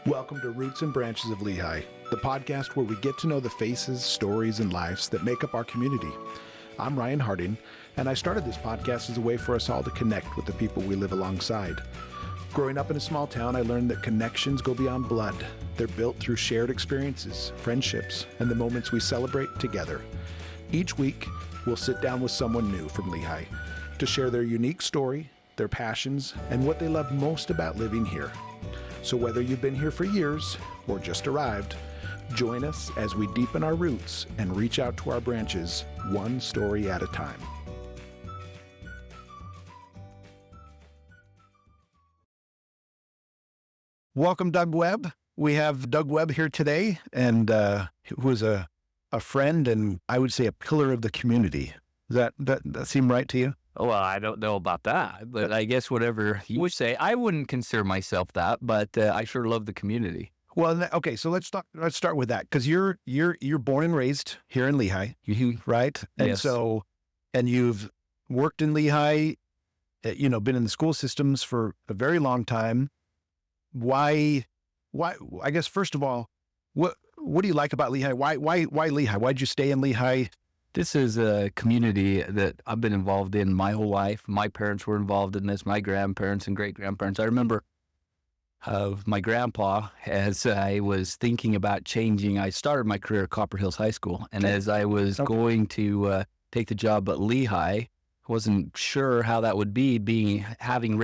Welcome to Roots and Branches of Lehi, the podcast where we get to know the faces, stories, and lives that make up our community. I'm Ryan Harding, and I started this podcast as a way for us all to connect with the people we live alongside. Growing up in a small town, I learned that connections go beyond blood. They're built through shared experiences, friendships, and the moments we celebrate together. Each week, we'll sit down with someone new from Lehi to share their unique story, their passions, and what they love most about living here. So whether you've been here for years or just arrived, join us as we deepen our roots and reach out to our branches one story at a time. Welcome, Doug Webb. We have Doug Webb here today, and who is a friend and I would say a pillar of the community. Does that seem right to you? Well, I don't know about that, but I guess whatever you would say. I wouldn't consider myself that, but I sure love the community. Well, okay, so let's start with that, because you're born and raised here in Lehi, right? And Yes. and you've worked in Lehi, been in the school systems for a very long time. Why? I guess first of all, what do you like about Lehi? Why Lehi? Why'd you stay in Lehi? This is a community that I've been involved in my whole life. My parents were involved in this, my grandparents and great-grandparents. I remember my grandpa, as I was thinking about changing, I started my career at Copper Hills High School. And as I was going to take the job at Lehi, I wasn't sure how that would be, having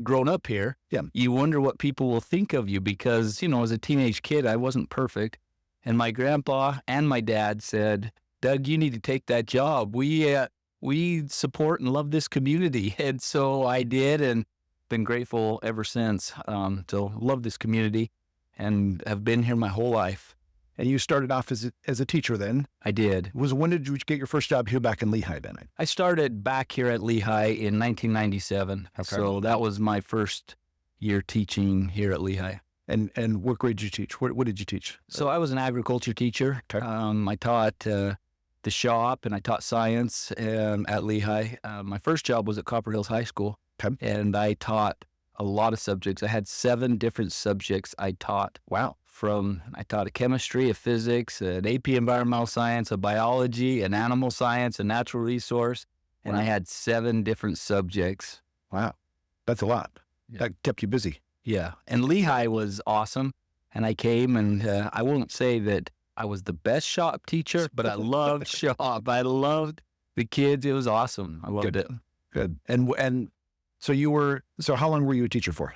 grown up here. Yeah. You wonder what people will think of you because, as a teenage kid, I wasn't perfect. And my grandpa and my dad said, Doug, you need to take that job. We support and love this community. And so I did, and been grateful ever since. So love this community and have been here my whole life. And you started off as a teacher then? I did. When did you get your first job here back in Lehi then? I started back here at Lehi in 1997. Okay. So that was my first year teaching here at Lehi. And what grade did you teach? What did you teach? So I was an agriculture teacher. Okay. I taught the shop, and I taught science at Lehi. My first job was at Copper Hills High School, and I taught a lot of subjects. I had 7 different subjects I taught. Wow. I taught a chemistry, a physics, an AP environmental science, a biology, an animal science, a natural resource, and I had 7 different subjects. Wow. That's a lot. Yeah. That kept you busy. Yeah. And Lehi was awesome, and I came, and I won't say that I was the best shop teacher, but I loved shop. I loved the kids. It was awesome. I loved it. Good. And so how long were you a teacher for?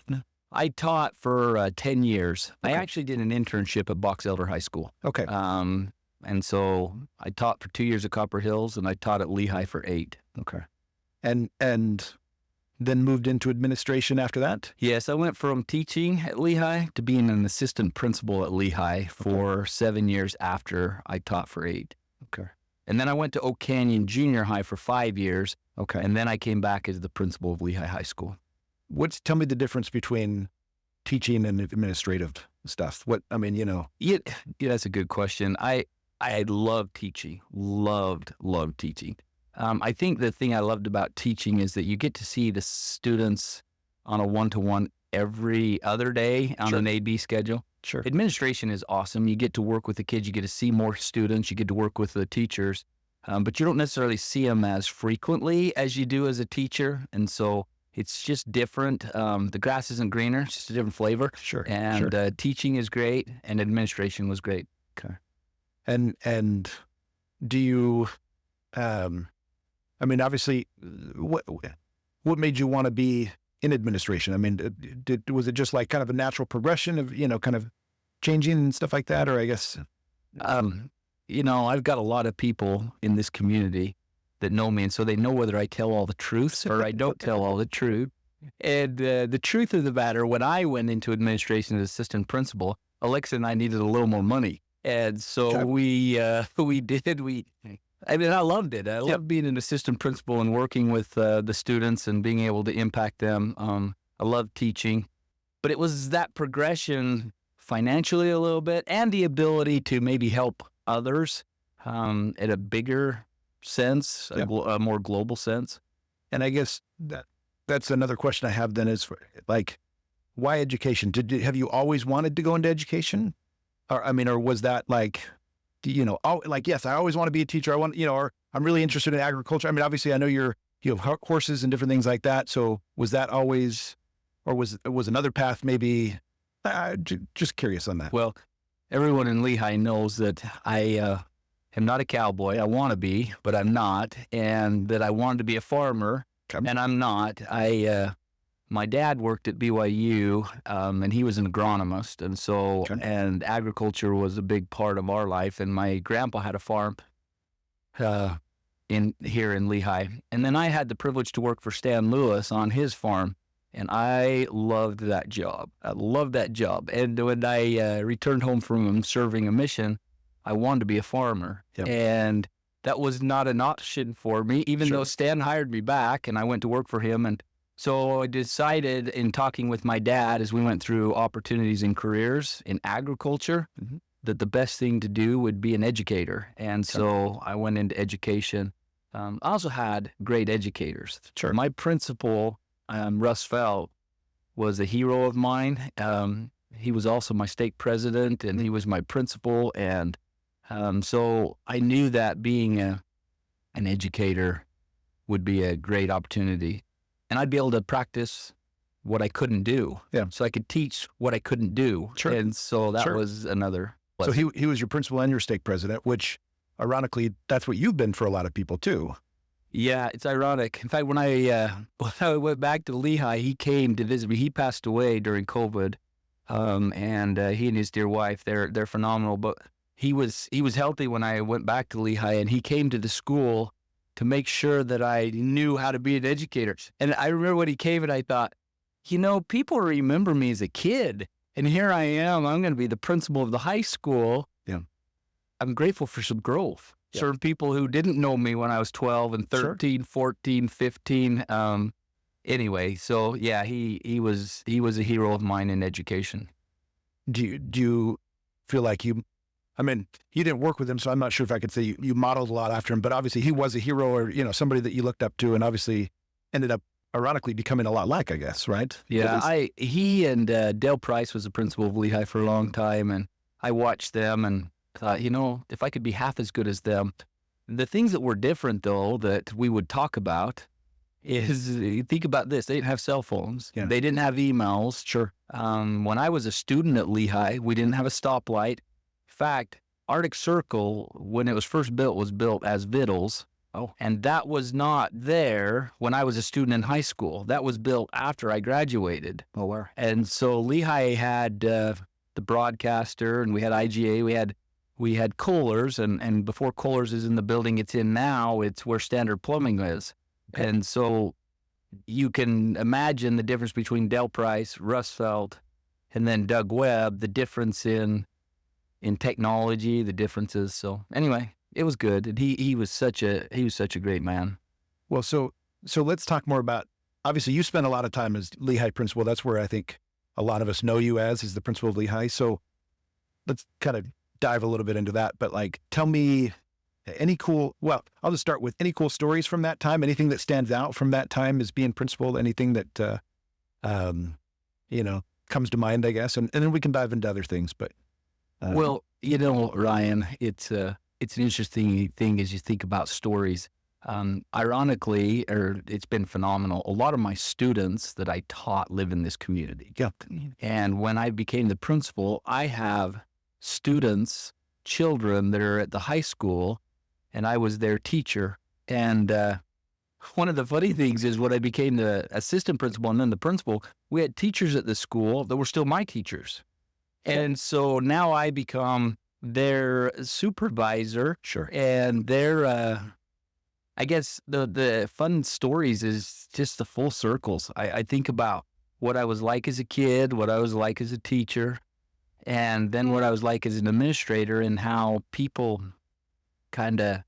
I taught for 10 years. Okay. I actually did an internship at Box Elder High School. Okay. And so I taught for 2 years at Copper Hills, and I taught at Lehi for 8. Okay. And then moved into administration after that? Yes, I went from teaching at Lehi to being an assistant principal at Lehi for 7 years after I taught for 8. Okay. And then I went to Oak Canyon Junior High for 5 years. Okay. And then I came back as the principal of Lehi High School. Tell me the difference between teaching and administrative stuff. Yeah, that's a good question. I love teaching, loved teaching. I think the thing I loved about teaching is that you get to see the students on a one-to-one every other day on an AB schedule. Sure. Administration is awesome. You get to work with the kids. You get to see more students. You get to work with the teachers. But you don't necessarily see them as frequently as you do as a teacher. And so it's just different. The grass isn't greener. It's just a different flavor. Sure. And teaching is great, and administration was great. Okay. And do you... obviously, what made you want to be in administration? Was it just like kind of a natural progression of, kind of changing and stuff like that? Or I guess... I've got a lot of people in this community that know me, and so they know whether I tell all the truths or I don't tell all the truth. And the truth of the matter, when I went into administration as assistant principal, Alexa and I needed a little more money. And so I loved it. I loved being an assistant principal and working with the students and being able to impact them. I loved teaching. But it was that progression financially a little bit and the ability to maybe help others at a bigger sense, a more global sense. And I guess that's another question I have then is, why education? Have you always wanted to go into education? Or was that like, yes, I always want to be a teacher. I want, or I'm really interested in agriculture. I mean, obviously I know you have horses and different things like that. So was that always, or was another path maybe, just curious on that. Well, everyone in Lehi knows that I am not a cowboy. I want to be, but I'm not. And that I wanted to be a farmer, and I'm not. My dad worked at BYU, and he was an agronomist, and so and agriculture was a big part of our life. And my grandpa had a farm here in Lehi, and then I had the privilege to work for Stan Lewis on his farm, and I loved that job. And when I returned home from serving a mission, I wanted to be a farmer, and that was not an option for me, even though Stan hired me back, and I went to work for him. And so I decided, in talking with my dad as we went through opportunities and careers in agriculture, that the best thing to do would be an educator. And so I went into education. I also had great educators. My principal, Russ Felt, was a hero of mine. He was also my stake president, and he was my principal. And so I knew that being an educator would be a great opportunity. And I'd be able to practice what I couldn't do. So I could teach what I couldn't do. And so that was another lesson. So he was your principal and your stake president, which ironically, that's what you've been for a lot of people too. Yeah, it's ironic. In fact, when I went back to Lehi, he came to visit me. He passed away during COVID, and he and his dear wife, they're phenomenal. But he was healthy when I went back to Lehi, and he came to the school to make sure that I knew how to be an educator. And I remember when he came, and I thought, people remember me as a kid, and here I am. I'm going to be the principal of the high school. I'm grateful for some growth. Certain people who didn't know me when I was 12 and 13, 14, 15. Anyway, so yeah, he was a hero of mine in education. Do you feel like you didn't work with him, so I'm not sure if I could say you modeled a lot after him, but obviously he was a hero, or, somebody that you looked up to, and obviously ended up ironically becoming a lot like, I guess, right? Yeah, he and Dale Price was the principal of Lehi for a long time, and I watched them and thought, if I could be half as good as them. The things that were different, though, that we would talk about is, think about this, they didn't have cell phones. They didn't have emails. When I was a student at Lehi, we didn't have a stoplight. In fact, Arctic Circle, when it was first built, was built as Vittles. And that was not there when I was a student in high school. That was built after I graduated. And so Lehi had the broadcaster, and we had IGA, we had Kohler's, and before Kohler's is in the building it's in now, it's where Standard Plumbing is. And so you can imagine the difference between Dale Price, Russ Felt, and then Doug Webb, the difference in technology, the differences. So anyway, it was good. And he was such a great man. Well, so let's talk more about, obviously you spent a lot of time as Lehi principal. That's where I think a lot of us know you as the principal of Lehi. So let's kind of dive a little bit into that. But tell me I'll just start with any cool stories from that time, anything that stands out from that time as being principal, anything that, comes to mind, I guess. And then we can dive into other things, but. Well, Ryan, it's an interesting thing as you think about stories. Ironically, it's been phenomenal. A lot of my students that I taught live in this community. And when I became the principal, I have students, children that are at the high school, and I was their teacher. And one of the funny things is when I became the assistant principal and then the principal, we had teachers at the school that were still my teachers. And so now I become their supervisor. And their, I guess the fun stories is just the full circles. I think about what I was like as a kid, what I was like as a teacher, and then what I was like as an administrator, and how people kind of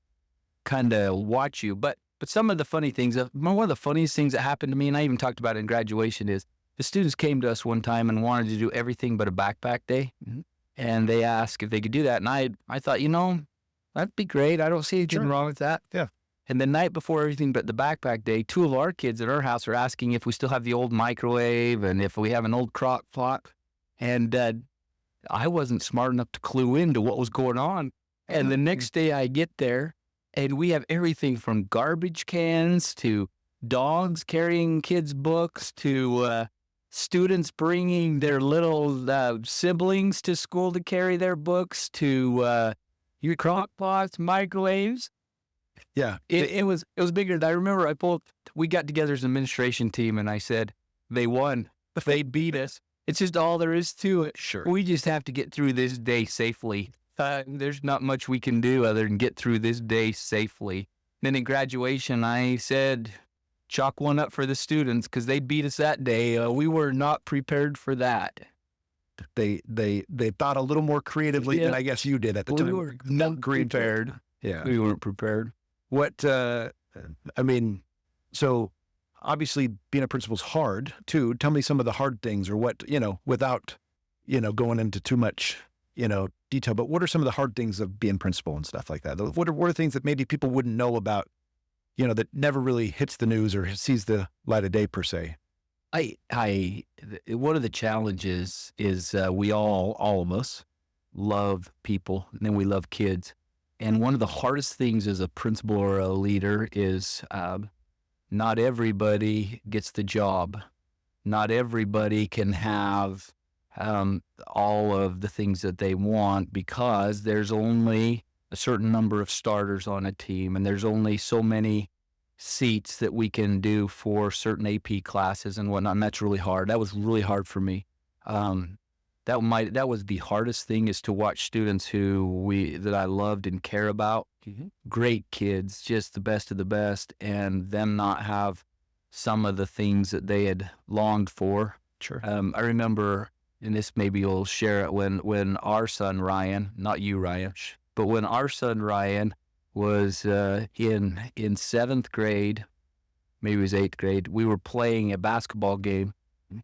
watch you. But some of the funny things, one of the funniest things that happened to me, and I even talked about it in graduation, is the students came to us one time and wanted to do everything but a backpack day. And they asked if they could do that. And I thought, that'd be great. I don't see anything wrong with that. And the night before everything but the backpack day, 2 of our kids at our house are asking if we still have the old microwave and if we have an old crock pot. And I wasn't smart enough to clue into what was going on. And the next day I get there and we have everything from garbage cans to dogs carrying kids' books to students bringing their little siblings to school to carry their books to your crock pots, microwaves. Yeah. It was bigger. I remember we got together as an administration team and I said, they won. They beat us. It's just all there is to it. Sure. We just have to get through this day safely. There's not much we can do other than get through this day safely. Then in graduation, I said, chalk one up for the students because they beat us that day. We were not prepared for that. They thought a little more creatively than I guess you did at the time. We were not prepared. Yeah. We weren't prepared. What, I mean, so obviously being a principal's hard too. Tell me some of the hard things or what, without, going into too much, detail, but what are some of the hard things of being principal and stuff like that? What are things that maybe people wouldn't know about, that never really hits the news or sees the light of day per se? One of the challenges is we all of us love people and then we love kids. And one of the hardest things as a principal or a leader is not everybody gets the job. Not everybody can have all of the things that they want because there's only a certain number of starters on a team and there's only so many seats that we can do for certain AP classes and whatnot. And that's really hard. That was really hard for me. That was the hardest thing is to watch students that I loved and care about. Mm-hmm. Great kids, just the best of the best, and them not have some of the things that they had longed for. Sure. I remember, and this maybe you'll share it, when our son Ryan, not you Ryan, but when our son Ryan was in 7th grade, maybe it was 8th grade, we were playing a basketball game.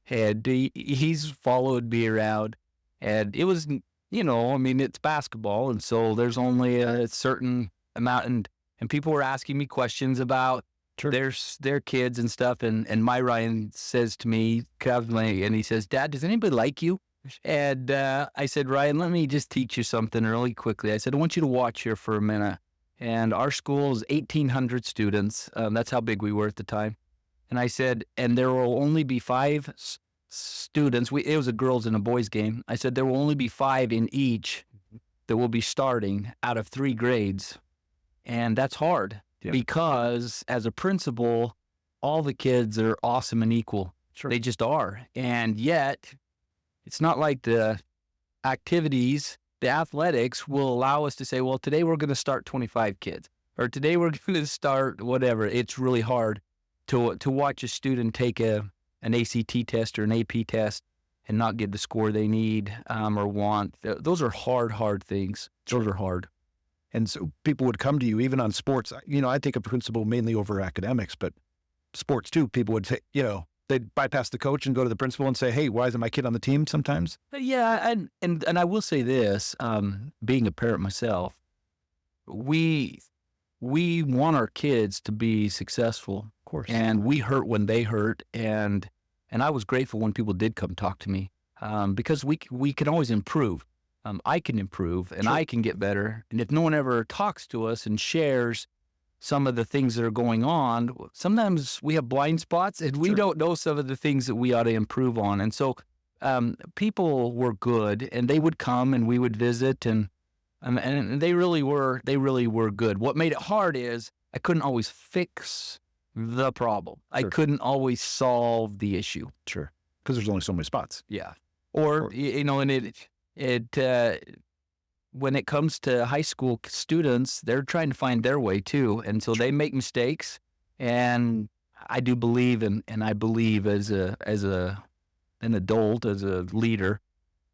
And he's followed me around, and it was, it's basketball, and so there's only a certain amount, and people were asking me questions about their kids and stuff, and my Ryan says to me, and he says, "Dad, does anybody like you?" And I said, "Ryan, let me just teach you something really quickly." I said, "I want you to watch here for a minute." And our school is 1,800 students. That's how big we were at the time. And I said, and there will only be 5 students. It was a girls and a boys game. I said, there will only be 5 in each that will be starting out of 3 grades. And that's hard because as a principal, all the kids are awesome and equal. Sure. They just are. And yet it's not like the activities, the athletics will allow us to say, well, today we're going to start 25 kids or today we're going to start whatever. It's really hard to watch a student take an ACT test or an AP test and not get the score they need or want. Those are hard things. Those are hard. And so people would come to you even on sports. I take a principal mainly over academics, but sports too. People would say, they'd bypass the coach and go to the principal and say, "Hey, why isn't my kid on the team?" Sometimes. Yeah, and I will say this: being a parent myself, we want our kids to be successful. Of course. And we hurt when they hurt. And I was grateful when people did come talk to me because we can always improve. I can improve and I can get better. And if no one ever talks to us and shares some of the things that are going on, sometimes we have blind spots and we don't know some of the things that we ought to improve on. And so people were good and they would come and we would visit and they really were good. What made it hard is I couldn't always fix the problem. I couldn't always solve the issue. Sure. Because there's only so many spots. Yeah. Or and when it comes to high school students, they're trying to find their way too. And so they make mistakes. And I do believe, and I believe as an adult, as a leader,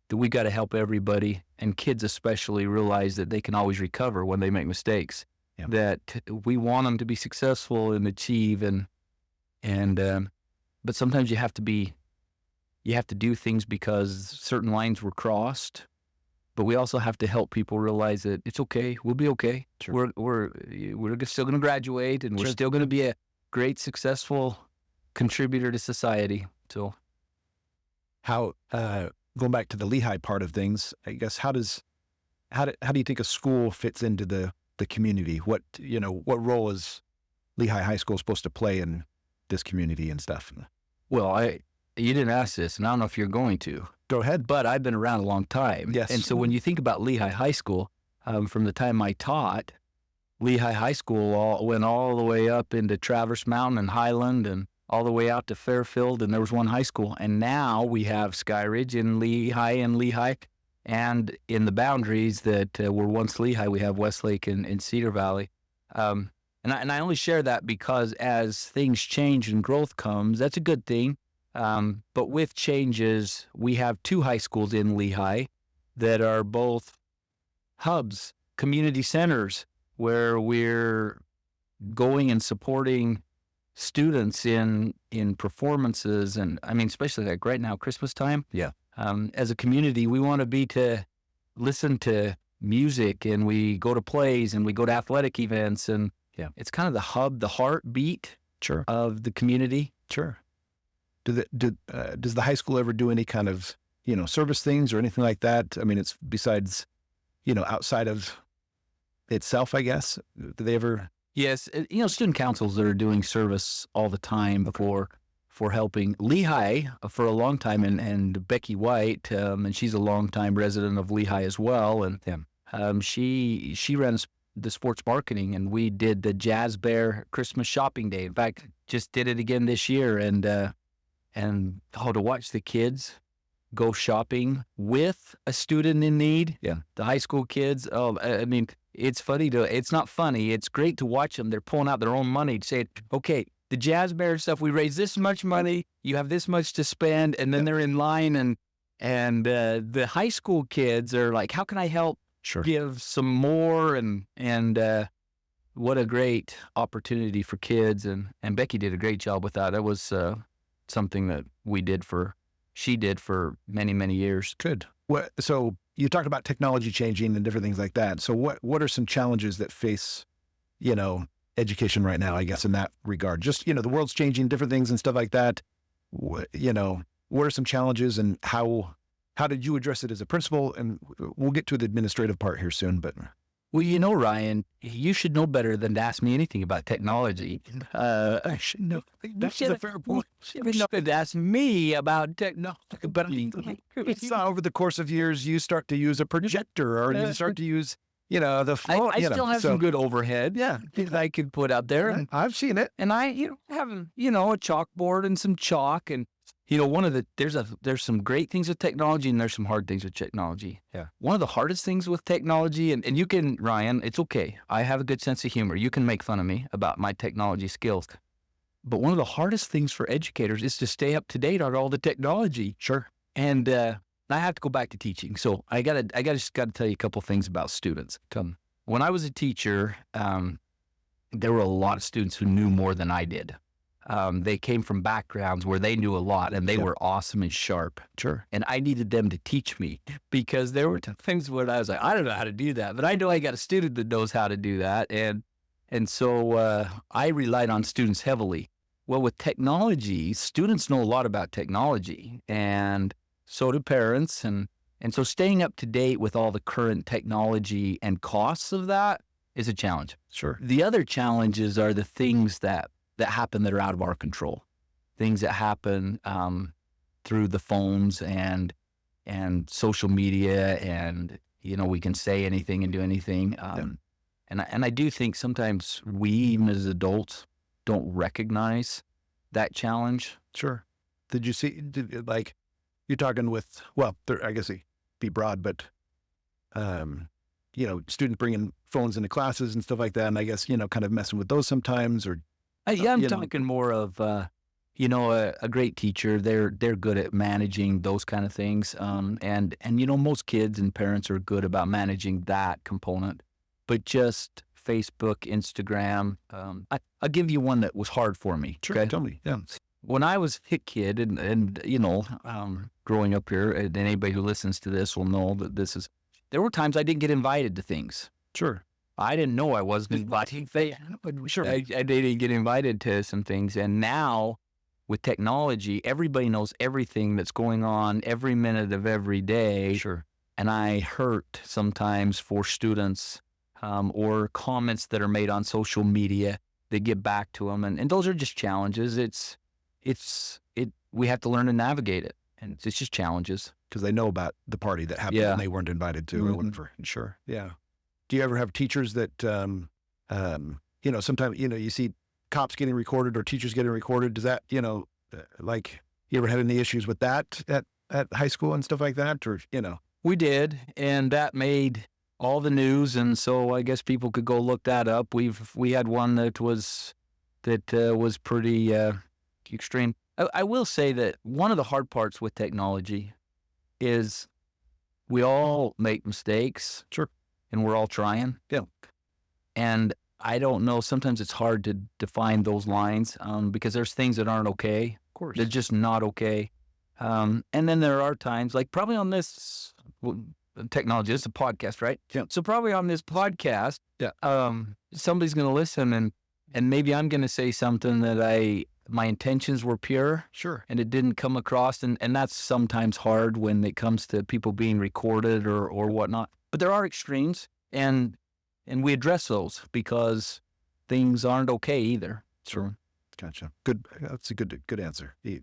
that we got to help everybody, and kids especially, realize that they can always recover when they make mistakes. Yeah. That we want them to be successful and achieve, but sometimes you have to do things because certain lines were crossed but we also have to help people realize that it's okay. We'll be okay. Sure. We're still going to graduate, and we're still going to be a great, successful contributor to society. So, How going back to the Lehi part of things, I guess how do you think a school fits into the community? What role is Lehi High School supposed to play in this community and stuff? well, you didn't ask this, and I don't know if you're going to. Go ahead. But I've been around a long time. Yes. And so when you think about Lehi High School, from the time I taught, Lehi High School went all the way up into Traverse Mountain and Highland and all the way out to Fairfield, and there was one high school. And now we have Sky Ridge and Lehi, and in the boundaries that were once Lehi, we have Westlake and Cedar Valley. And I only share that because as things change and growth comes, that's a good thing. But with changes, we have 2 high schools in Lehi that are both hubs, community centers, where we're going and supporting students in performances. And I mean, especially like right now, Christmas time. Yeah. As a community, we want to be to listen to music, and we go to plays, and we go to athletic events, and it's kind of the hub, the heartbeat of the community. Sure. Does the high school ever do any kind of, service things or anything like that? I mean, it's besides, outside of itself, I guess. Do they ever? Yes. Student councils that are doing service all the time for helping Lehi for a long time, and Becky White, and she's a longtime resident of Lehi as well. And she ran the sports marketing, and we did the Jazz Bear Christmas shopping day. In fact, just did it again this year. And to watch the kids go shopping with a student in need. Yeah. The high school kids. Oh, I mean, it's not funny. It's great to watch them. They're pulling out their own money to say, okay, the Jazz Bear stuff, we raise this much money, you have this much to spend, and then they're in line, and the high school kids are like, how can I help give some more? And what a great opportunity for kids. And Becky did a great job with that. That was something that she did for many, many years. Good. So you talked about technology changing and different things like that. So what are some challenges that face, education right now, I guess, in that regard? Just, the world's changing, different things and stuff like that. What are some challenges, and how did you address it as a principal? And we'll get to the administrative part here soon, but. Well, Ryan, you should know better than to ask me anything about technology. I should know. That's a fair point. You should ask me about technology. But over the course of years, you start to use a projector, or you start to use, the phone. I still have some good overhead. Yeah, that I could put out there. I've seen it. And I, have, a chalkboard and some chalk, and there's some great things with technology, and there's some hard things with technology. Yeah. One of the hardest things with technology, and you can, Ryan, it's okay. I have a good sense of humor. You can make fun of me about my technology skills. But one of the hardest things for educators is to stay up to date on all the technology. Sure. And I have to go back to teaching. So I just gotta tell you a couple things about students. When I was a teacher, there were a lot of students who knew more than I did. They came from backgrounds where they knew a lot, and they were awesome and sharp. Sure. And I needed them to teach me, because there were things where I was like, I don't know how to do that, but I know I got a student that knows how to do that. And so I relied on students heavily. Well, with technology, students know a lot about technology, and so do parents. And so staying up to date with all the current technology and costs of that is a challenge. Sure. The other challenges are the things that happen that are out of our control, things that happen through the phones and social media, and we can say anything and do anything. And I do think sometimes we, even as adults, don't recognize that challenge. Sure. Did you see, you're talking with, I guess it'd be broad, but, students bringing phones into classes and stuff like that. And I guess, kind of messing with those sometimes, or. I'm talking more of, a great teacher. They're good at managing those kind of things. And most kids and parents are good about managing that component. But just Facebook, Instagram, I'll give you one that was hard for me. Sure, okay? Tell me. Yeah. When I was a kid, and growing up here, and anybody who listens to this will know that this is, there were times I didn't get invited to things. Sure. I didn't know I wasn't invited. Sure. I didn't get invited to some things. And now with technology, everybody knows everything that's going on every minute of every day. Sure. And I hurt sometimes for students or comments that are made on social media that get back to them. And those are just challenges. We have to learn to navigate it. And it's just challenges. Because they know about the party that happened and they weren't invited to or whatever. Sure. Yeah. Do you ever have teachers that, sometimes, you see cops getting recorded or teachers getting recorded? Does that, you ever had any issues with that at high school and stuff like that? Or, We did, and that made all the news, and so I guess people could go look that up. We had one that was pretty extreme. I will say that one of the hard parts with technology is we all make mistakes. Sure. And we're all trying. Yeah. And I don't know, sometimes it's hard to define those lines because there's things that aren't okay. Of course. They're just not okay. And then there are times, like probably on this technology, it's a podcast, right? Yeah. So probably on this podcast, somebody's going to listen and maybe I'm going to say something that my intentions were pure. Sure. And it didn't come across. And that's sometimes hard when it comes to people being recorded or whatnot. But there are extremes, and we address those because things aren't okay either. Sure. Gotcha. Good. That's a good answer. There's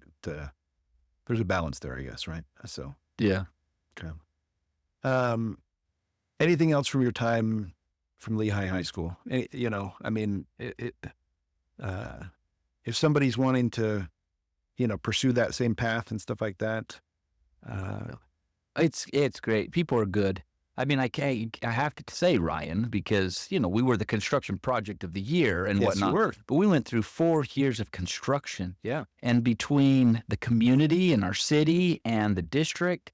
a balance there, I guess, right? So. Yeah. Okay. Anything else from your time from Lehi High School? If somebody's wanting to, pursue that same path and stuff like that, it's great. People are good. I mean, I have to say, Ryan, because, we were the construction project of the year and whatnot. Yes, you were. But we went through 4 years of construction. Yeah. And between the community and our city and the district,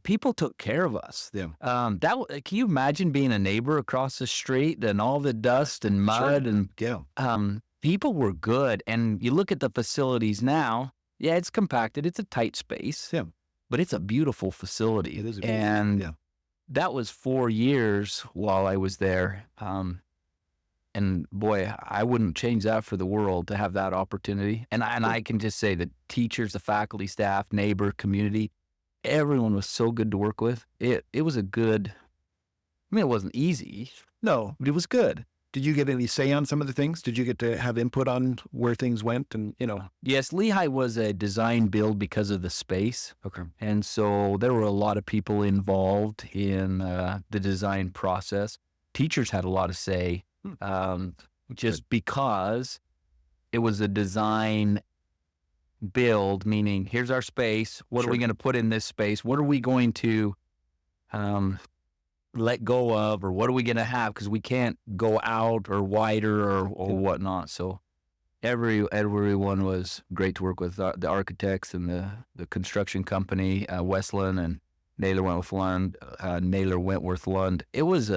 people took care of us. Yeah. Can you imagine being a neighbor across the street and all the dust and mud? Sure. And people were good. And you look at the facilities now, yeah, it's compacted. It's a tight space. Yeah. But it's a beautiful facility. It is. And that was 4 years while I was there. And boy, I wouldn't change that for the world to have that opportunity. And I can just say that teachers, the faculty, staff, neighbor, community, everyone was so good to work with. It was it wasn't easy. No, but it was good. Did you get any say on some of the things? Did you get to have input on where things went? And, Yes, Lehi was a design build because of the space. Okay. And so there were a lot of people involved in the design process. Teachers had a lot of say just because it was a design build, meaning here's our space. What are we going to put in this space? What are we going to let go of, or what are we going to have? Because we can't go out or wider or whatnot. So everyone was great to work with. The architects and the construction company, Westland and Naylor Wentworth Lund. It was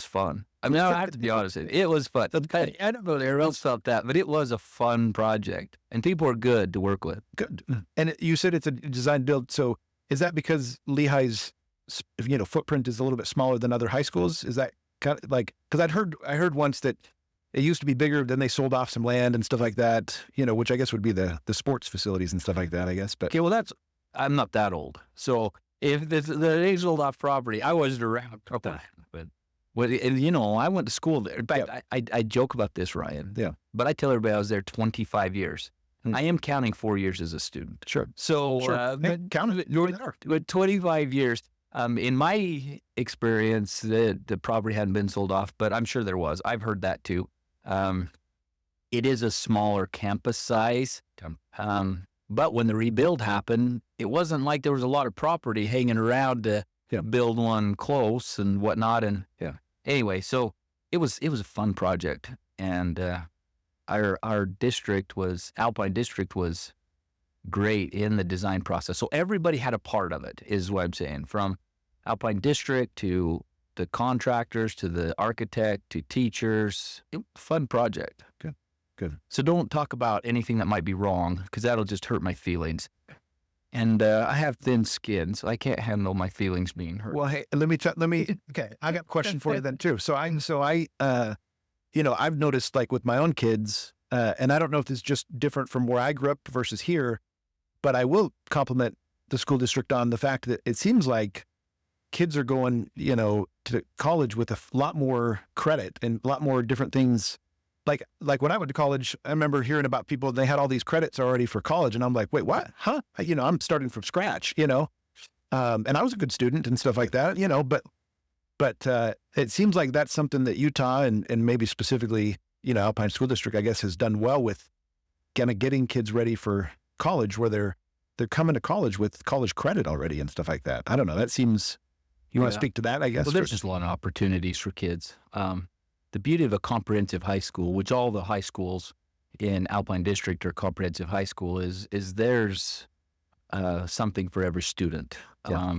fun. I mean, I have to be honest, it was fun. I don't know if everyone else felt that, but it was a fun project, and people are good to work with. Good. And you said it's a design build. So is that because Lehi's footprint is a little bit smaller than other high schools? Is that kind of like, because I heard once that it used to be bigger, then they sold off some land and stuff like that, which I guess would be the sports facilities and stuff like that, I guess. But okay, well, I'm not that old. So if they sold off property, I wasn't around. Okay. But I went to school there. In fact, I joke about this, Ryan. Yeah. But I tell everybody I was there 25 years. I am counting 4 years as a student. Sure. So, counted it. You're there. But 25 years. In my experience, the property hadn't been sold off, but I'm sure there was. I've heard that too. It is a smaller campus size. But when the rebuild happened, it wasn't like there was a lot of property hanging around to build one close and whatnot. And anyway, so it was a fun project. And our district Alpine District was great in the design process. So everybody had a part of it, is what I'm saying. From Alpine District to the contractors, to the architect, to teachers. Fun project. Good. So don't talk about anything that might be wrong, because that'll just hurt my feelings. And I have thin skin, so I can't handle my feelings being hurt. Well, hey, okay, I got a question for you then too. I've noticed like with my own kids, and I don't know if this is just different from where I grew up versus here, but I will compliment the school district on the fact that it seems like kids are going, to college with a lot more credit and a lot more different things. Like when I went to college, I remember hearing about people, they had all these credits already for college. And I'm like, wait, what? Huh? I'm starting from scratch, and I was a good student and stuff like that, but it seems like that's something that Utah and maybe specifically, Alpine School District, I guess, has done well with kind of getting kids ready for college, where they're coming to college with college credit already and stuff like that. I don't know. That seems, you want to speak to that, I guess? Well, there's just a lot of opportunities for kids. The beauty of a comprehensive high school, which all the high schools in Alpine District are comprehensive high school, is there's something for every student. Yeah.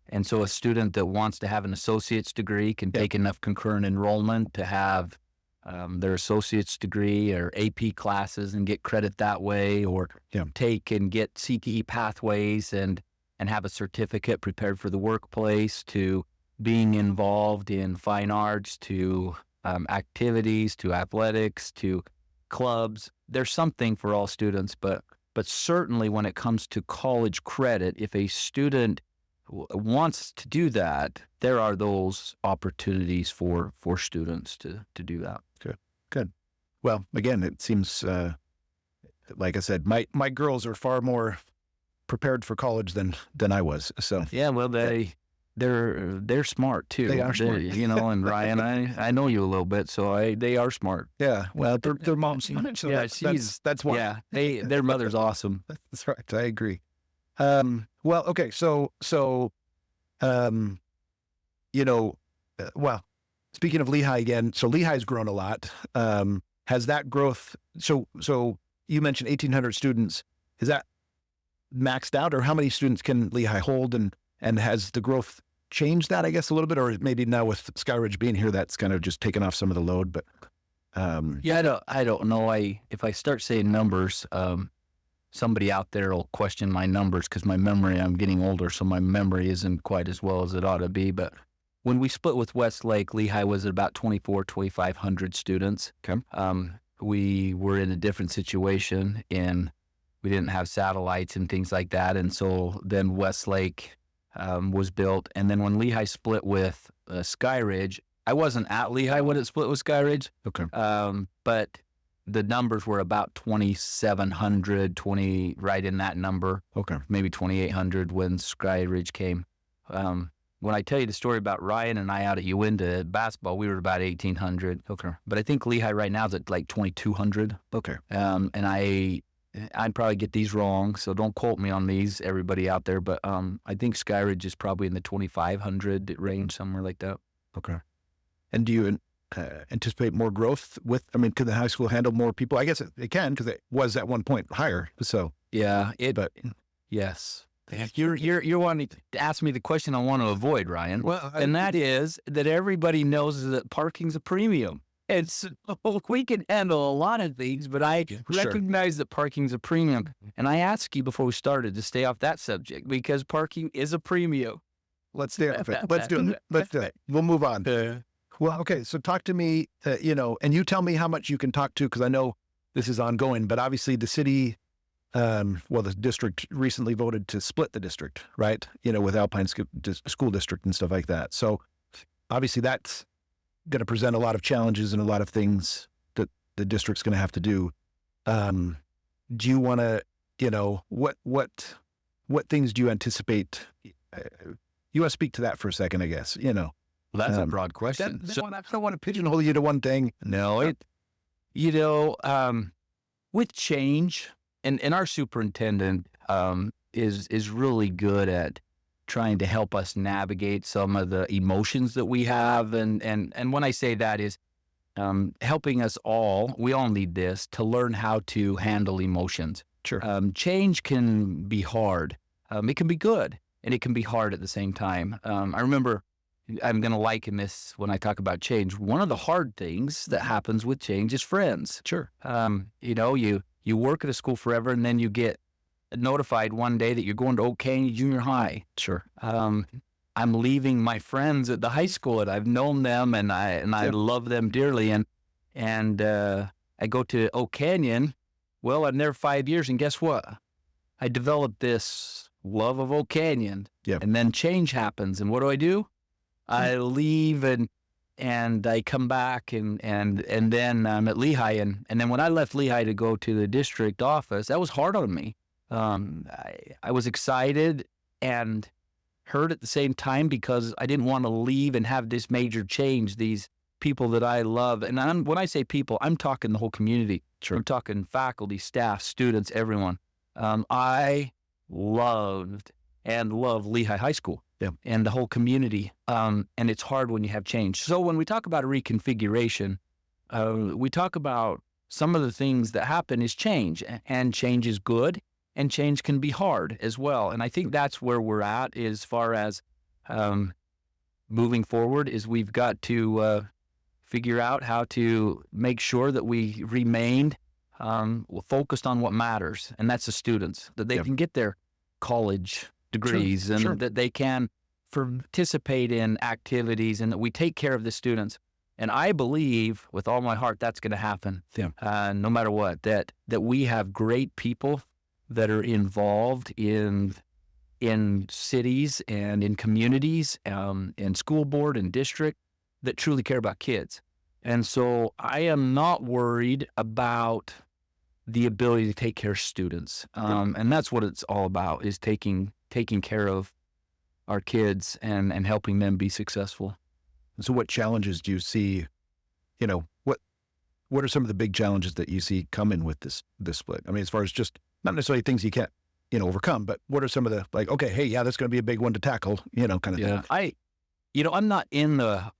And so a student that wants to have an associate's degree can take enough concurrent enrollment to have their associate's degree or AP classes and get credit that way, or take and get CTE pathways and have a certificate prepared for the workplace, to being involved in fine arts, to activities, to athletics, to clubs. There's something for all students, but certainly when it comes to college credit, if a student wants to do that, there are those opportunities for students to do that. Good. Well, again, it seems, like I said, my girls are far more prepared for college than I was. So yeah, well, they're smart too. They are smart. And Ryan, I know you a little bit, so they are smart. Yeah. Well, their mom's smart. So yeah, that's why. Yeah, their mother's awesome. That's right. I agree. Well, okay. So, well, speaking of Lehi again, so Lehi's grown a lot. Has that growth? So you mentioned 1,800 students. Is that maxed out, or how many students can Lehi hold? And has the growth changed that, I guess, a little bit, or maybe now with Skyridge being here, that's kind of just taken off some of the load? But yeah, I don't know. If I start saying numbers, somebody out there will question my numbers, because my memory, I'm getting older, so my memory isn't quite as well as it ought to be. But when we split with Westlake, Lehi was at about 2,500 students. Okay. We were in a different situation, and we didn't have satellites and things like that. And so then Westlake was built. And then when Lehi split with Skyridge, I wasn't at Lehi when it split with Skyridge. Okay. But the numbers were about 2,700, right in that number. Okay. Maybe 2,800 when Skyridge came. When I tell you the story about Ryan and I out at Uinta basketball, we were about 1,800. Okay. But I think Lehi right now is at like 2,200. Okay. And I'd probably get these wrong, so don't quote me on these, everybody out there. But I think Skyridge is probably in the 2,500 range, somewhere like that. Okay. And do you anticipate more growth could the high school handle more people? I guess it can, because it was at one point higher. So yeah, yes. You're wanting to ask me the question I want to avoid, Ryan. Well, and that is that everybody knows that parking's a premium. It's we can handle a lot of things, but I recognize that parking's a premium. And I asked you before we started to stay off that subject, because parking is a premium. Let's stay off it. Let's do it. We'll move on. Well, okay. So talk to me, and you tell me how much you can talk to, because I know this is ongoing, but obviously the city, the district recently voted to split the district, right? With Alpine School District and stuff like that. So obviously that's going to present a lot of challenges and a lot of things that the district's going to have to do. Do you want to, what things do you anticipate? You want to speak to that for a second, I guess, Well, that's a broad question. I don't want to pigeonhole you to one thing. No, with change, and our superintendent is really good at trying to help us navigate some of the emotions that we have. And when I say that is helping us all, we all need this, to learn how to handle emotions. Sure. Change can be hard. It can be good, and it can be hard at the same time. I remember, I'm going to liken this when I talk about change. One of the hard things that happens with change is friends. Sure. You work at a school forever, and then you get notified one day that you're going to O'Kane Junior High. Sure. I'm leaving my friends at the high school, and I've known them, and I love them dearly, and I go to Oak Canyon. Well, I'm there 5 years, and guess what? I developed this love of Oak Canyon, and then change happens, and what do? I leave, and I come back, and then I'm at Lehi, and then when I left Lehi to go to the district office, that was hard on me. I was excited and hurt at the same time because I didn't want to leave and have this major change, these people that I love. And when I say people, I'm talking the whole community. Sure. I'm talking faculty, staff, students, everyone. I loved and love Lehi High School and the whole community. And it's hard when you have change. So when we talk about a reconfiguration, we talk about some of the things that happen is change, and change is good. And change can be hard as well. And I think that's where we're at as far as moving forward is we've got to figure out how to make sure that we remain focused on what matters, and that's the students, that they can get their college degrees and that they can participate in activities and that we take care of the students. And I believe with all my heart that's going to happen no matter what, that we have great people that are involved in cities and in communities, in school board and district that truly care about kids. And so I am not worried about the ability to take care of students. And that's what it's all about, is taking care of our kids and helping them be successful. So what challenges do you see, what are some of the big challenges that you see coming with this split? I mean, as far as just not necessarily things you can't, overcome, but what are some of the, like, okay, hey, yeah, that's going to be a big one to tackle, kind of thing. I'm not in the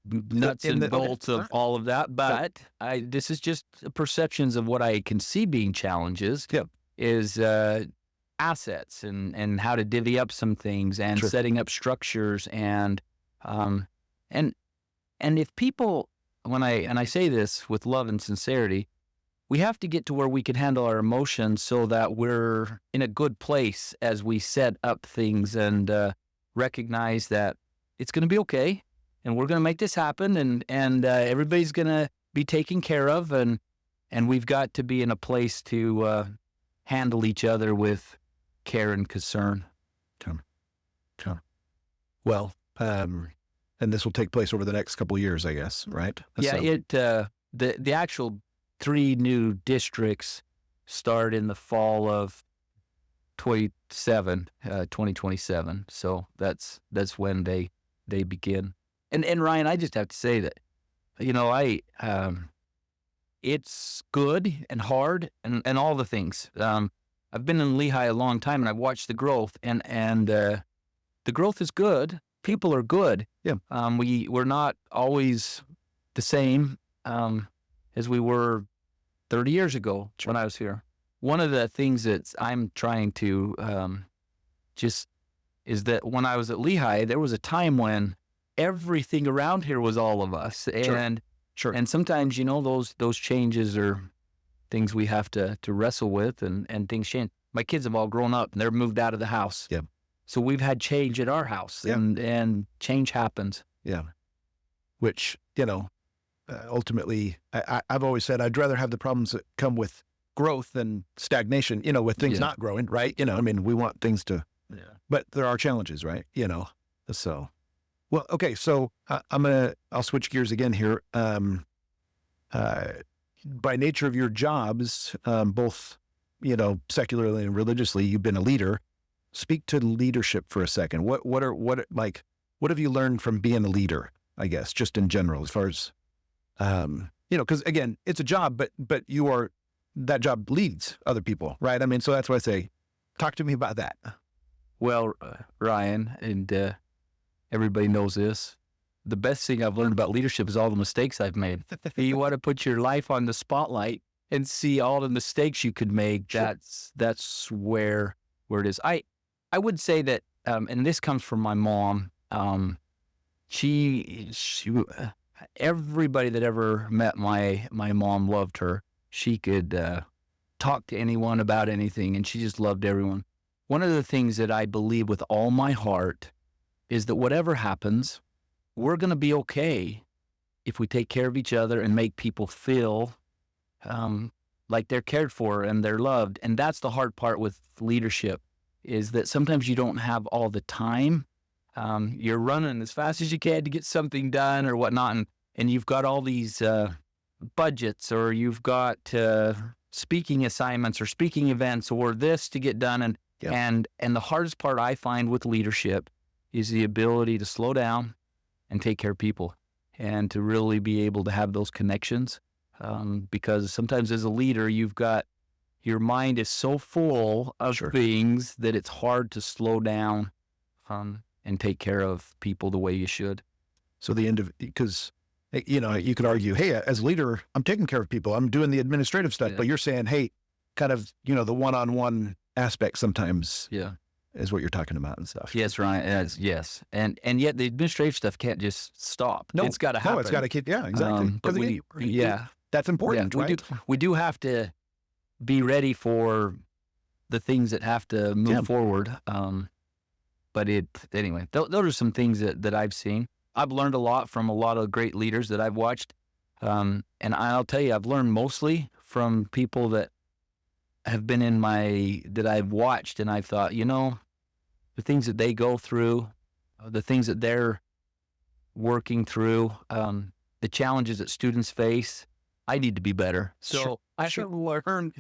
nuts and bolts of all of that, but this is just perceptions of what I can see being challenges is assets and how to divvy up some things and setting up structures and if people, when I say this with love and sincerity, we have to get to where we can handle our emotions so that we're in a good place as we set up things and recognize that it's going to be okay and we're going to make this happen and everybody's going to be taken care of and we've got to be in a place to handle each other with care and concern. Well, and this will take place over the next couple of years, I guess, right? Yeah, the actual 3 new districts start in the fall of 2027. So that's when they begin. And Ryan, I just have to say that, it's good and hard and all the things. I've been in Lehi a long time and I've watched the growth and the growth is good. People are good. Yeah. We're not always the same as we were 30 years ago when I was here. One of the things that I'm trying to just is that when I was at Lehi, there was a time when everything around here was all of us. And sometimes, those changes are things we have to wrestle with and things change. My kids have all grown up and they're moved out of the house. Yeah. So we've had change at our house and change happens. Yeah. Which, ultimately, I've always said I'd rather have the problems that come with growth than stagnation, with things not growing, right? We want things to, but there are challenges, right? So, well, okay. So I'll switch gears again here. By nature of your jobs, both, secularly and religiously, you've been a leader. Speak to leadership for a second. What have you learned from being a leader, I guess, just in general, as far as, because again, it's a job, but that job leads other people, right? So that's why I say, talk to me about that. Well, Ryan, and everybody knows this, the best thing I've learned about leadership is all the mistakes I've made. You want to put your life on the spotlight and see all the mistakes you could make. That's where it is. I would say that, and this comes from my mom. She everybody that ever met my mom loved her. She could talk to anyone about anything, and she just loved everyone. One of the things that I believe with all my heart is that whatever happens, we're going to be okay if we take care of each other and make people feel like they're cared for and they're loved. And that's the hard part with leadership, is that sometimes you don't have all the time. You're running as fast as you can to get something done or whatnot, and you've got all these budgets, or you've got speaking assignments or speaking events or this to get done. And the hardest part I find with leadership is the ability to slow down and take care of people, and to really be able to have those connections. Because sometimes as a leader, your mind is so full of things that it's hard to slow down and take care of people the way you should. So because, you know, you could argue, hey, as a leader, I'm taking care of people. I'm doing the administrative stuff, but you're saying, hey, kind of, you know, the one-on-one aspect sometimes is what you're talking about and stuff. Yes, Ryan. Yes. And yet the administrative stuff can't just stop. No, it's got to happen. No, it's got to keep, exactly. But that's important, right? We do have to be ready for the things that have to move forward. But anyway, those are some things that I've seen. I've learned a lot from a lot of great leaders that I've watched. And I'll tell you, I've learned mostly from people that have been that I've watched, and I've thought, you know, the things that they go through, the things that they're working through, the challenges that students face, I need to be better. So I should learn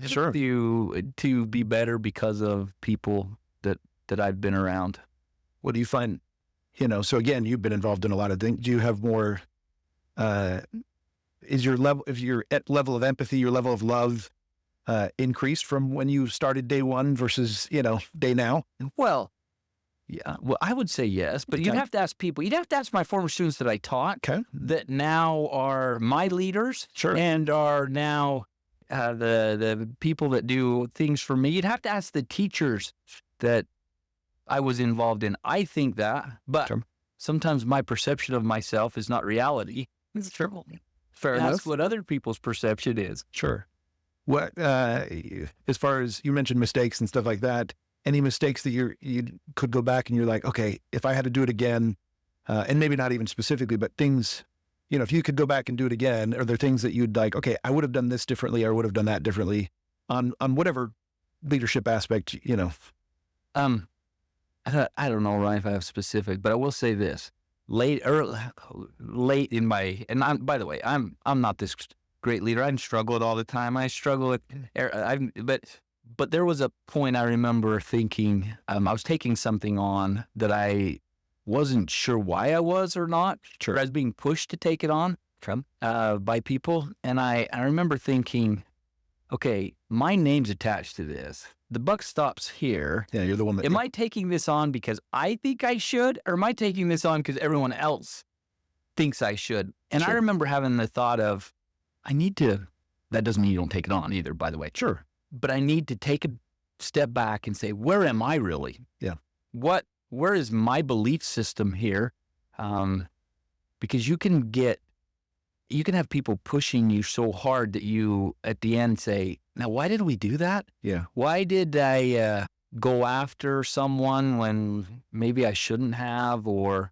to be better because of people that I've been around. What do you find, you know, so again, you've been involved in a lot of things. Do you have more, if your level of empathy, your level of love, increased from when you started day one versus, you know, day now? Well, yeah, well, I would say yes, but you'd have to ask people. You'd have to ask my former students that I taught that now are my leaders and are now the people that do things for me. You'd have to ask the teachers that I was involved in. I think that, but sometimes my perception of myself is not reality. It's true. Fair enough. That's what other people's perception is. Sure. What, as far as you mentioned mistakes and stuff like that, any mistakes that you could go back and you're like, okay, if I had to do it again, and maybe not even specifically, but things, you know, if you could go back and do it again, are there things that you'd like, okay, I would have done this differently, or would have done that differently on whatever leadership aspect, you know? I don't know, Ryan, if I have specific, but I will say this: late in my, and by the way, I'm not this great leader. I struggle it all the time. I struggle with, but there was a point I remember thinking, I was taking something on that I wasn't sure why I was or not. I was being pushed to take it on by people, and I remember thinking, okay, my name's attached to this. The buck stops here. Yeah, you're the one that... Am I taking this on because I think I should, or am I taking this on because everyone else thinks I should? And I remember having the thought of, that doesn't mean you don't take it on either, by the way. Sure. But I need to take a step back and say, where am I really? Yeah. Where is my belief system here? Because you can have people pushing you so hard that you, at the end, say, now, why did we do that? Yeah. Why did I go after someone when maybe I shouldn't have? Or,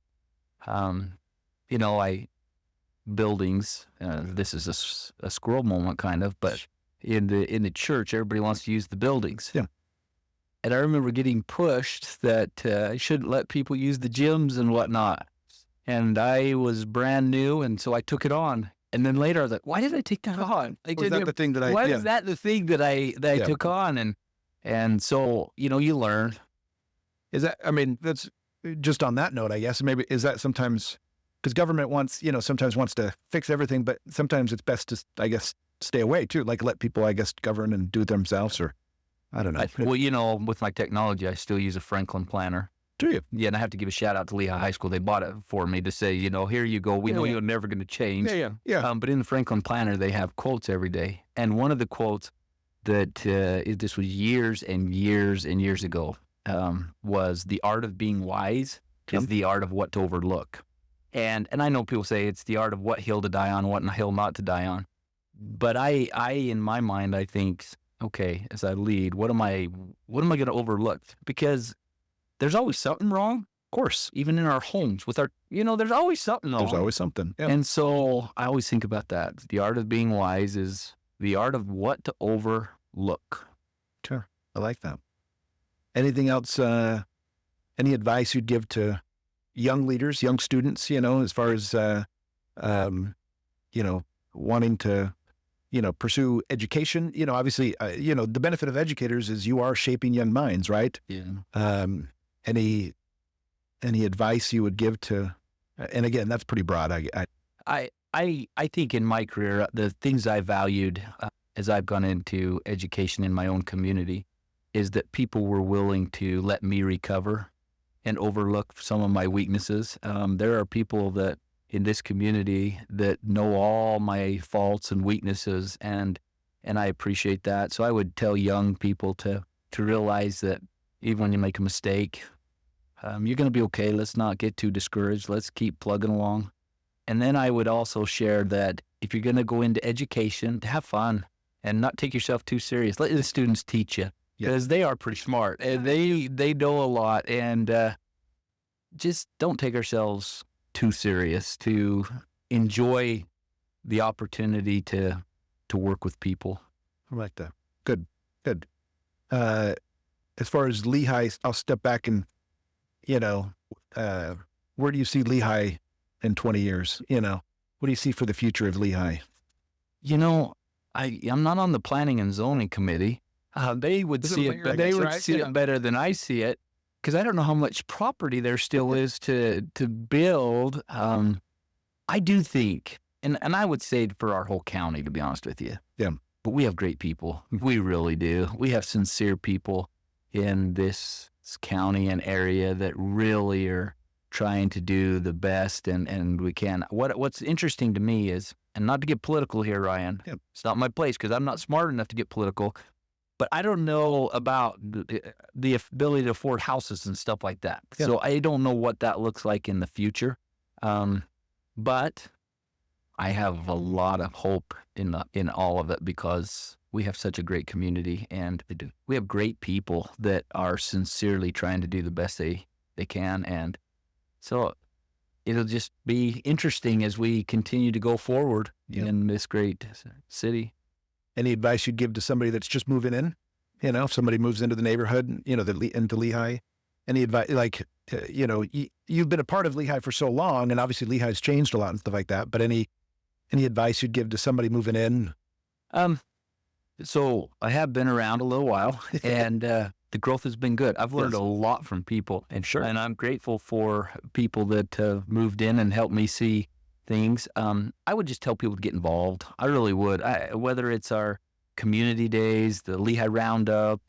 buildings, this is a squirrel moment kind of, but in the church, everybody wants to use the buildings. Yeah. And I remember getting pushed that I shouldn't let people use the gyms and whatnot. And I was brand new, and so I took it on. And then later I was like, why did I take that on? Was that the thing that why is that the thing that I took on? And so, you know, you learn. Is that, I mean, that's just on that note, I guess, maybe, is that sometimes, because government sometimes wants to fix everything, but sometimes it's best to, I guess, stay away too, like let people, I guess, govern and do it themselves, or I don't know. Well, you know, with my technology, I still use a Franklin planner. Do you? Yeah, and I have to give a shout out to Lehi High School. They bought it for me to say, you know, here you go. We know you're never going to change. Yeah. But in the Franklin planner, they have quotes every day. And one of the quotes that this was years and years and years ago was, the art of being wise is the art of what to overlook. And I know people say it's the art of what hill to die on, what hill not to die on. But I in my mind, I think okay, as I lead, what am I going to overlook? Because there's always something wrong. Of course. Even in our homes with our, there's always something wrong. There's always something. Yeah. And so I always think about that. The art of being wise is the art of what to overlook. Sure. I like that. Anything else, any advice you'd give to young leaders, young students, as far as, wanting to, pursue education? Obviously, the benefit of educators is you are shaping young minds, right? Yeah. Any advice you would give to, and again, that's pretty broad. I think in my career, the things I valued as I've gone into education in my own community is that people were willing to let me recover and overlook some of my weaknesses. There are people that in this community that know all my faults and weaknesses, and I appreciate that. So I would tell young people to realize that even when you make a mistake, you're going to be okay. Let's not get too discouraged. Let's keep plugging along. And then I would also share that if you're going to go into education, to have fun and not take yourself too serious. Let the students teach you, because they are pretty smart and they know a lot. And just don't take ourselves too serious, to enjoy the opportunity to work with people. I like that. Good. As far as Lehi, I'll step back and, where do you see Lehi in 20 years? What do you see for the future of Lehi? I'm not on the planning and zoning committee. They would see it. They would see it better than I see it, because I don't know how much property there still is to build. I do think, and I would say for our whole county, to be honest with you. Yeah. But we have great people. We really do. We have sincere people in this county and area that really are trying to do the best, and we can. What's interesting to me is, and not to get political here, Ryan, it's not my place because I'm not smart enough to get political, but I don't know about the ability to afford houses and stuff like that. Yeah. So I don't know what that looks like in the future. But I have a lot of hope in all of it, because we have such a great community, and we have great people that are sincerely trying to do the best they can. And so it'll just be interesting as we continue to go forward in this great city. Any advice you'd give to somebody that's just moving in? If somebody moves into the neighborhood, into Lehi, any advice, you've been a part of Lehi for so long, and obviously Lehi's changed a lot and stuff like that, but any advice you'd give to somebody moving in? So I have been around a little while, and the growth has been good. I've learned a lot from people, and I'm grateful for people that have moved in and helped me see things. I would just tell people to get involved. I really would. Whether it's our community days, the Lehi Roundup,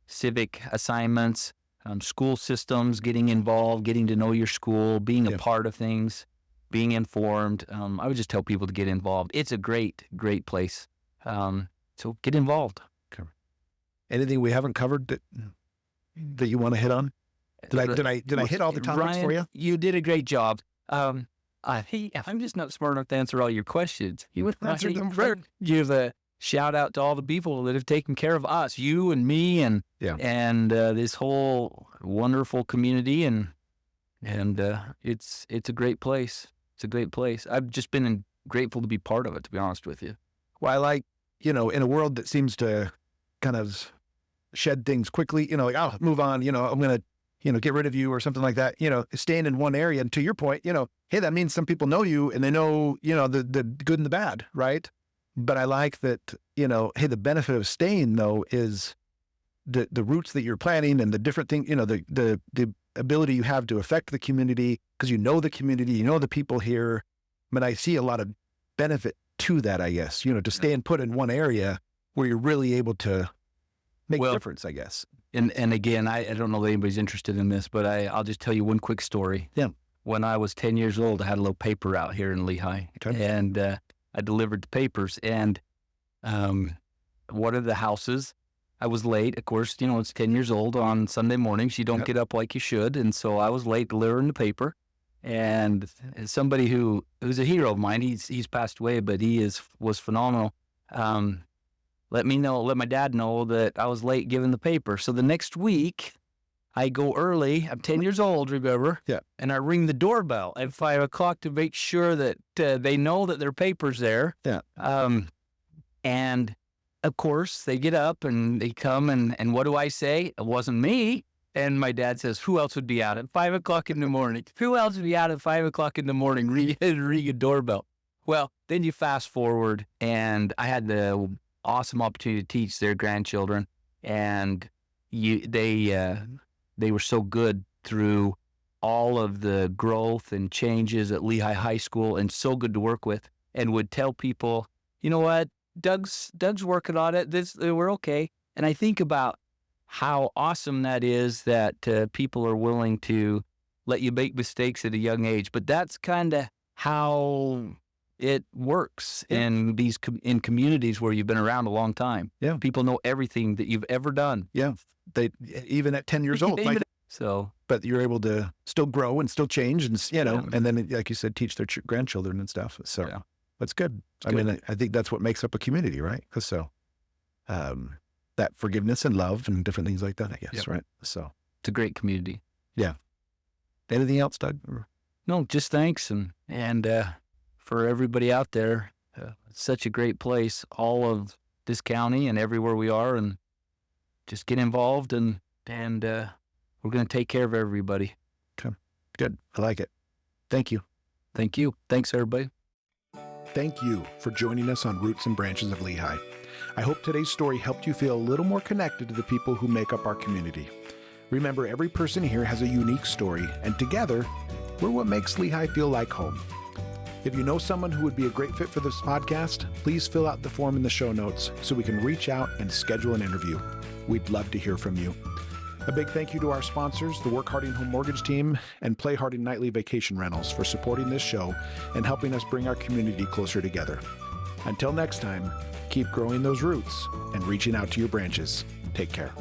civic assignments, school systems, getting involved, getting to know your school, being a part of things, being informed. I would just tell people to get involved. It's a great, great place. So get involved. Okay. Anything we haven't covered that you want to hit on? Did I hit all the topics, Ryan, for you? You did a great job. I'm just not smart enough to answer all your questions. You would answer them first. Give a shout out to all the people that have taken care of us, you and me, and this whole wonderful community, and it's a great place. It's a great place. I've just been grateful to be part of it, to be honest with you. Well, I like, in a world that seems to kind of shed things quickly, I'll move on, I'm going to, get rid of you or something like that, staying in one area. And to your point, hey, that means some people know you and they know, the good and the bad, right? But I like that, hey, the benefit of staying, though, is the roots that you're planting and the different things, the ability you have to affect the community, because the community, the people here. I mean, I see a lot of benefit to that, I guess, to stay and put in one area where you're really able to make a difference, I guess. And again, I don't know that anybody's interested in this, but I'll just tell you one quick story. Yeah. When I was 10 years old, I had a little paper out here in Lehi, and I delivered the papers. And one of the houses, I was late. Of course, it's 10 years old on Sunday mornings. You don't get up like you should. And so I was late delivering the paper. And somebody who's a hero of mine, he's passed away, but he was phenomenal. let my dad know that I was late giving the paper. So the next week, I go early. I'm 10 years old, remember? Yeah. And I ring the doorbell at 5 o'clock to make sure that they know that their paper's there. Yeah. And of course, they get up and they come and what do I say? It wasn't me. And my dad says, who else would be out at 5 o'clock in the morning? Who else would be out at 5 o'clock in the morning ring a doorbell? Well, then you fast forward, and I had the awesome opportunity to teach their grandchildren, and they were so good through all of the growth and changes at Lehi High School, and so good to work with, and would tell people, you know what, Doug's working on it. We're okay. And I think about how awesome that is that people are willing to let you make mistakes at a young age. But that's kind of how it works in these in communities where you've been around a long time. Yeah, people know everything that you've ever done. Yeah, they even at 10 years old. But you're able to still grow and still change, and and then, like you said, teach their grandchildren and stuff. So that's good. I mean, I think that's what makes up a community, right? So, that forgiveness and love and different things like that, I guess, right? So it's a great community. Yeah. Anything else, Doug? No, just thanks and for everybody out there. It's such a great place, all of this county and everywhere we are, and just get involved and we're going to take care of everybody. Okay. Good. I like it. Thank you. Thank you. Thanks, everybody. Thank you for joining us on Roots and Branches of Lehi. I hope today's story helped you feel a little more connected to the people who make up our community. Remember, every person here has a unique story, and together, we're what makes Lehi feel like home. If you know someone who would be a great fit for this podcast, please fill out the form in the show notes so we can reach out and schedule an interview. We'd love to hear from you. A big thank you to our sponsors, the Work Harding Home Mortgage Team and Play Harding Nightly Vacation Rentals, for supporting this show and helping us bring our community closer together. Until next time, keep growing those roots and reaching out to your branches. Take care.